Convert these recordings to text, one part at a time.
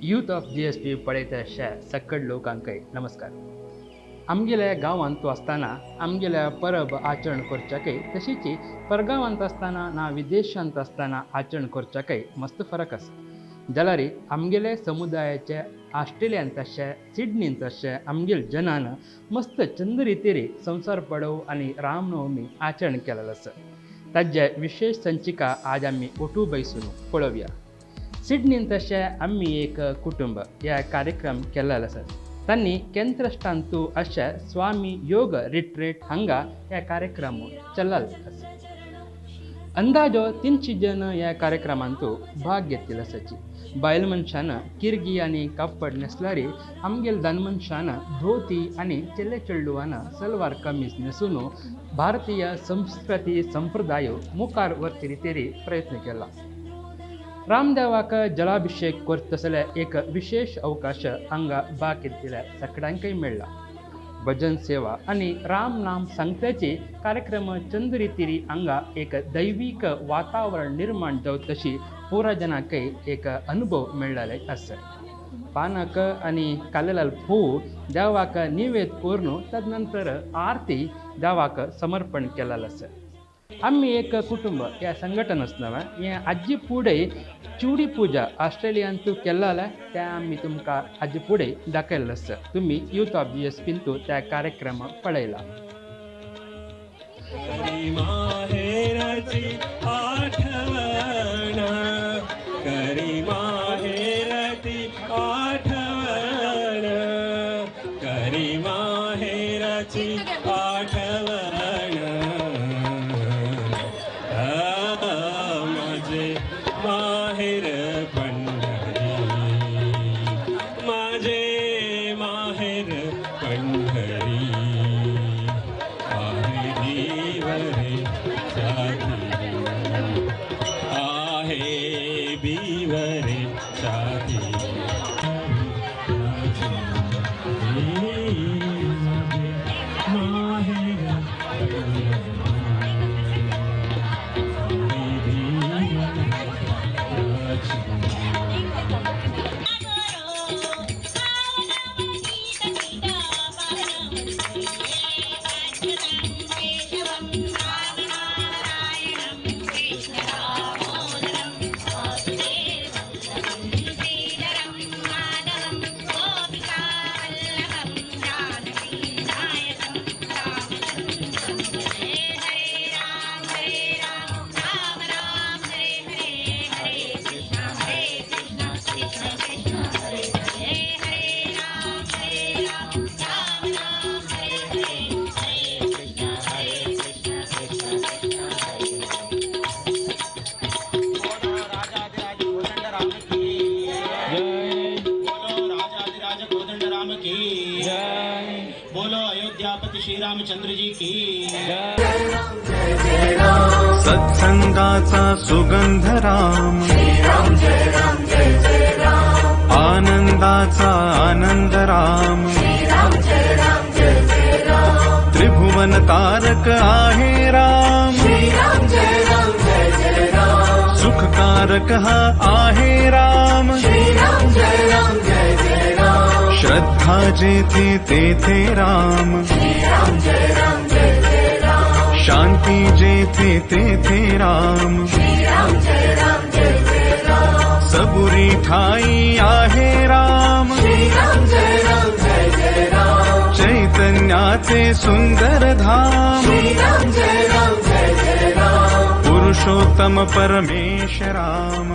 Youth of GSP पळयता सकड लोकांकय नमस्कार. आमगेल्या गांवांत तूं आसतना आमगेल्या परब आचरण करच्याकय तशीच परगांवांत आसतना ना विदेशांत आसतना आचरण करच्याकय मस्त फरक आसा. जाल्यार आमगेले समुदायाचे ऑस्ट्रेलियांत तशें सिडनींत तशें आमगेल जनान मस्त चंद रितीरी संवसार पडव आनी रामनवमी आचरण केलेलो आसा. ताजे विशेष संचिका आज आमी ओटू बैसून पळोवया. सिडनींत तशें आमी एक कुटुंब ह्या कार्यक्रम केल्लो आसा. तांणी केंद्रस्थानतू अशें स्वामी योग रिट्रीट हांगा ह्या कार्यक्रम चल्लाल आसा. अंदाजो 300 जन ह्या कार्यक्रमांतू भाग घेतिल्लो आसाची. बायल मनशान किरगी आनी कापड नेसल्यार आमगेल दान मनशान धोती आनी चेले चेडुवान सलवार कमीज न्हेसून भारतीय संस्कृती संप्रदाय मुखार व्हरचे रितीरी प्रयत्न केला. रामदेवाक जलाभिषेक करतसले एक विशेष अवकाश हांगा भाग घेतिल्ल्या सगळ्यांकय मेळ्ळा. भजन सेवा आनी राम नाम सांगप्याचे कार्यक्रम चंद रितीरी हांगा एक दैवीक वातावरण निर्माण जावं तशी पुरा जनांकय एक अनुभव मेळ्ळाले आसा. पानक आनी कालेलाल फोव देवाक निवेद करून तदनंतर आरती देवाक समर्पण केलेलो आसा. आम्ही एक कुटुंब या संघटन आसना हे आजी फुडें चिवडी पुजा ऑस्ट्रेलियांतू केल्लो त्या आमी तुमकां आजी फुडें दाखयल्लो आसा. तुमी यूथ ऑफ GSPंतू त्या कार्यक्रम पळयला. बोलो अयोध्यापति श्री रामचंद्र जी की सत्संगाचा सुगंध राम, आनंदाचा आनंद राम, त्रिभुवन तारक आहे राम, सुखकारक हा आहे राम, श्रद्धा जेथे तेथे राम, शांती जेथे तेथे राम, सबुरी ठाई आहे राम, चैतन्याचे सुंदर धाम, पुरुषोत्तम परमेश राम,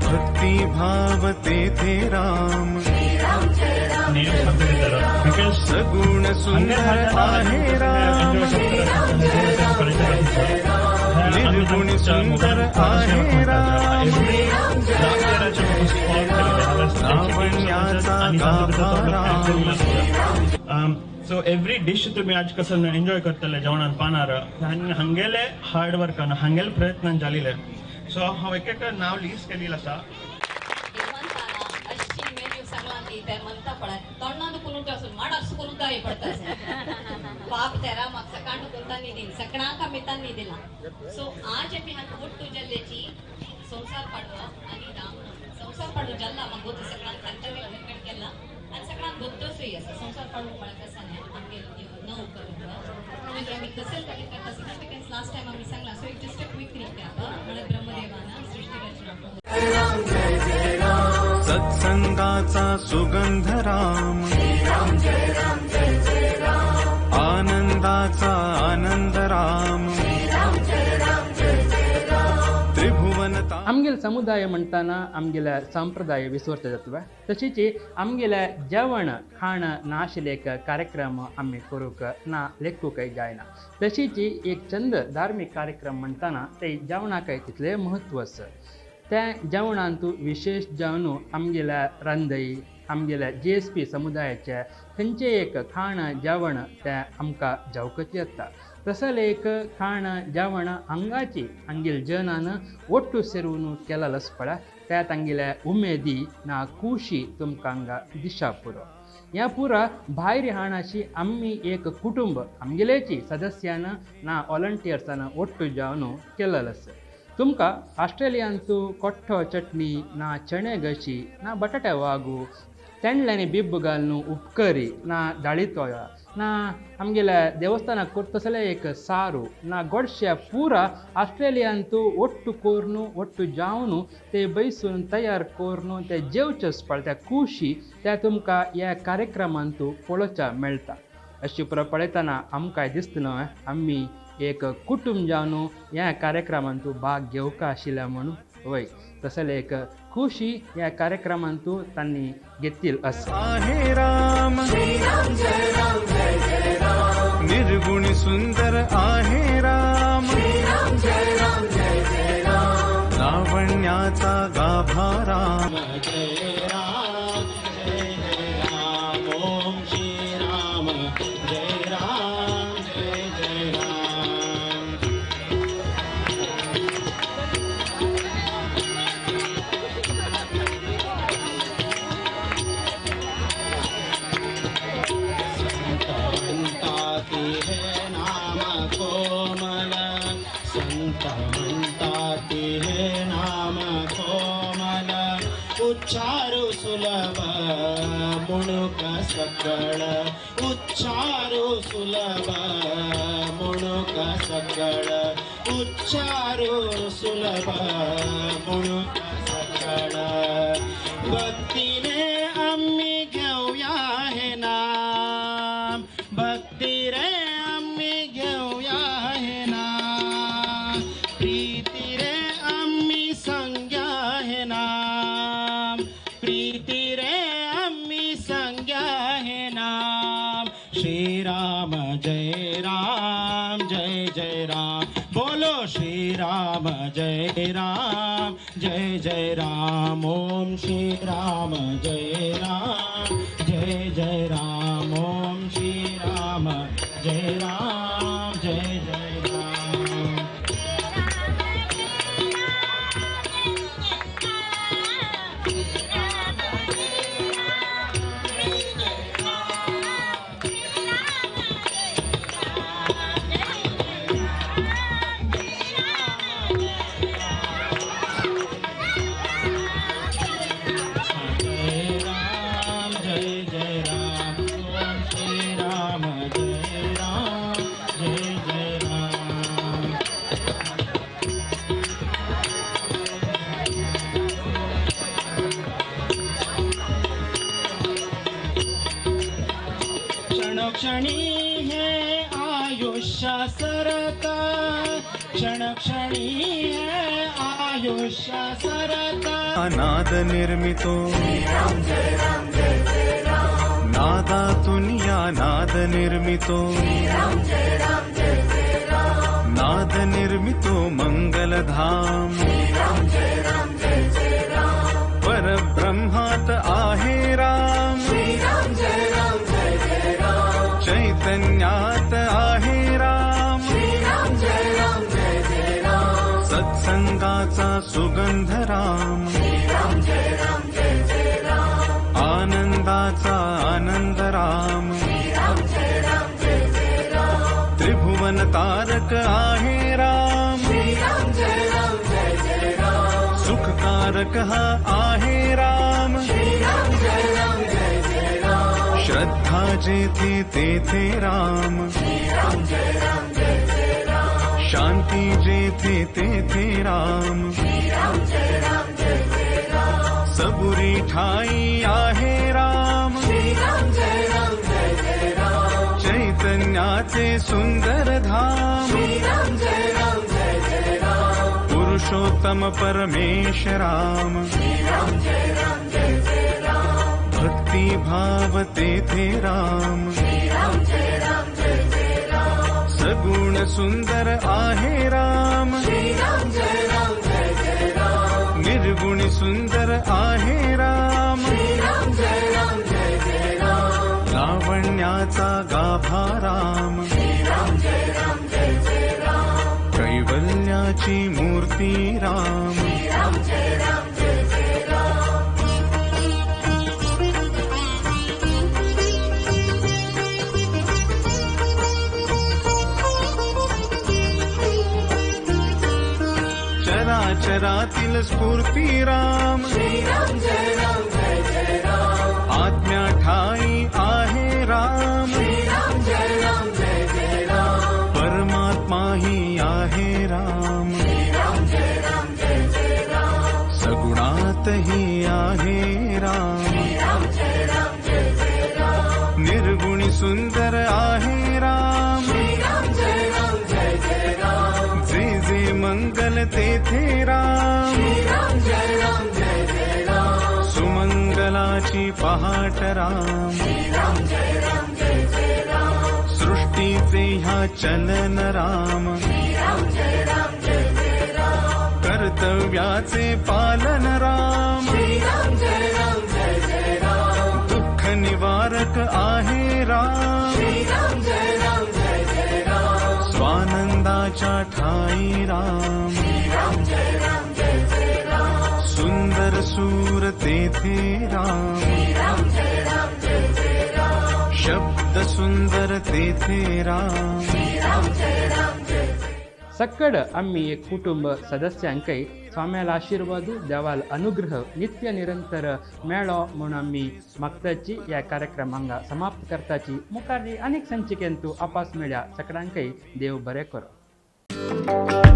भक्ति भाव तेथे राम, सगुण सुंदर आहे राम, निर्गुण सुंदर आहे राम, लावण्याचा गाभा राम. सो एव्हरी डिश तुम्ही आज कसं एन्जॉय करतले जेवणान पानार हंगेले हार्ड वर्कान हंगेले प्रयत्नान जालेले. सो हांव एक नाव लिस्ट केलेलं आसा. म्हणता पळय तोंडान करून असून माड असं करून काय पडता पाप तेरा म्हाका सकाळ कोणता न्ही दिली सकाळांक आमी तांनी दिला. सो आज आमी हांगा वोट तुज्याची संसार पाडवप आनी ना म्हाका गोत सगळ्यांक तांच्यानी कनेक्ट केला आनी सगळ्यांक गोत्तोसय आसा संवसार पाडूंक पळय आसा न्ही आमगे णव करून मागीर आमी कसल कनेक्ट करता सिग्निफिकन्स लास्ट टायम आमी सांगला सो एक जस्ट अ क्विक रिकॅप म्हणल्यार ब्रह्मदेवाना सृष्टी रचना सत्संगाचा सुगंध राम आनंदाचा आनंद राम त्रिभुवनता आमगेल समुदाय म्हणटाना आमगेल्या संप्रदाय विसरता जातवे तशीच आमगेल्या जेवण खाण नाशिल्ले एक कार्यक्रम आमी करूंक ना लेखूकय जायना तशीच एक चंद धार्मीक कार्यक्रम म्हणटाना ते जेवणाकय तितले म्हत्व आसा त्या जेवणान तूं विशेष जेवण आमगेल्या रांदई आमगेल्या JSP समुदायाचे खंयचे एक खाण जेवण ते आमकां जेवकची येता तसले एक खाण जेवण हांगाची आमगेल जनान ಒಟ್ಟು ಸೇರುವನು केलालस पळय त्यात आमगेल्या उमेदी ना खुशी तुमकां हांगा दिशा पुरो ह्या पुरा भायर हाणाशी आम्ही एक कुटुंब आमगेलेची सदस्यान ना वॉलंटियर्सान ಒಟ್ಟು जेवण केलालस तुमकां ऑस्ट्रेलियांतू कोठ्ठो चटणी ना चणे गशी ना बटाट्या वागू तेंडल्यानी बिब्ब घालून उपकरी ना दाळीतोया ना आमगेल्या देवस्थानाक करतसले एक सारू ना गोडशे पुरा ऑस्ट्रेलियांतू ಒಟ್ಟು कोरून ಒಟ್ಟು जावन ते बैसून तयार करून ते जेवचेच पळय त्या खुशी त्या तुमकां ह्या कार्यक्रमांतू पळोवच्या मेळटा अशी पुरो पळयतना आमकां दिसता आमी एक कुटुंब जावन ह्या कार्यक्रमांतू भाग घेवका आशिल्ल्या म्हणून वय तसले एक खुशी ह्या कार्यक्रमांतू तांणी घेतली आसा आहे राम निर्गुणी सुंदर आहे राम लावण्याचा गाभा राम जय राम ओम श्री राम जय राम जय राम संताती है नाम कोमल संत म्हणताती हे नाम कोमल उच्चारू सुलभ मुणुक सकळ उच्चारू सुलभ मुणुक सकळ उच्चारू सुलभ मुणुक सकळ भक्तीने आम्ही घेऊया हे नाम भक्ती रे आम्ही घेऊया हे नाम प्रीती रे आम्ही संज्ञा हे नाम प्रीती रे आम्ही संज्ञा हे नाम श्री राम जय राम जय जय राम बोलो श्री राम जय राम जय जय राम ओम श्री राम जय राम जय जय राम ओम श्री राम जय राम जय जय राम जय राम जय जय राम ओम श्री राम जय राम जय जय राम क्षणक्षणी हे आयुष्य सरत क्षणक्षणी हे आयुष्य सरत नाद निर्मितो नादातून या नाद निर्मितो नाद निर्मितो मंगलधाम परब्रह्मात आहे राम चैतन्यात आहे राम सत्संगाचा सुगंध राम आनंदाचा आनंद राम त्रिभुवन तारक आहे राम सुखकारक हा आहे राम श्रद्धा जेथे तेथे राम, शांती जेथे तेथे राम, सबुरी ठाई आहे राम, चैतन्याचे सुंदर धाम, पुरुषोत्तम परमेश राम, भक्ती भाव तेथे राम, सगुण सुंदर आहे राम, निर्गुणी सुंदर आहे राम, लावण्याचा गाभा राम, कैवल्याची मूर्ती राम, चराचरातील स्फूर्ती राम, आत्म्या ठाई आहे राम, परमात्मा ही आहे राम, सगुणातही आहे राम, निर्गुणी सुंदर आहे राम, जे जे मंगल तेथे राम, सुमंगलाची पहाट राम, सृष्टीचे ह्या चलन राम, कर्तव्याचे पालन राम, दुःख निवारक आहे राम, स्वानंदाच्या ठाई राम, सुंदर सूर तेथे राम, शब्द सुंदर तेथे राम. सक्कड आम्ही एक कुटुंब सदस्यांकै स्वाम्याला आशीर्वाद देवाल अनुग्रह नित्य निरंतर मेळो म्हणून आम्ही मागताची या कार्यक्रमांगा समाप्त करताची मुखारी अनेक संचिकेंतू आपास मेळ्या सगळ्यांकै देव बरें करो.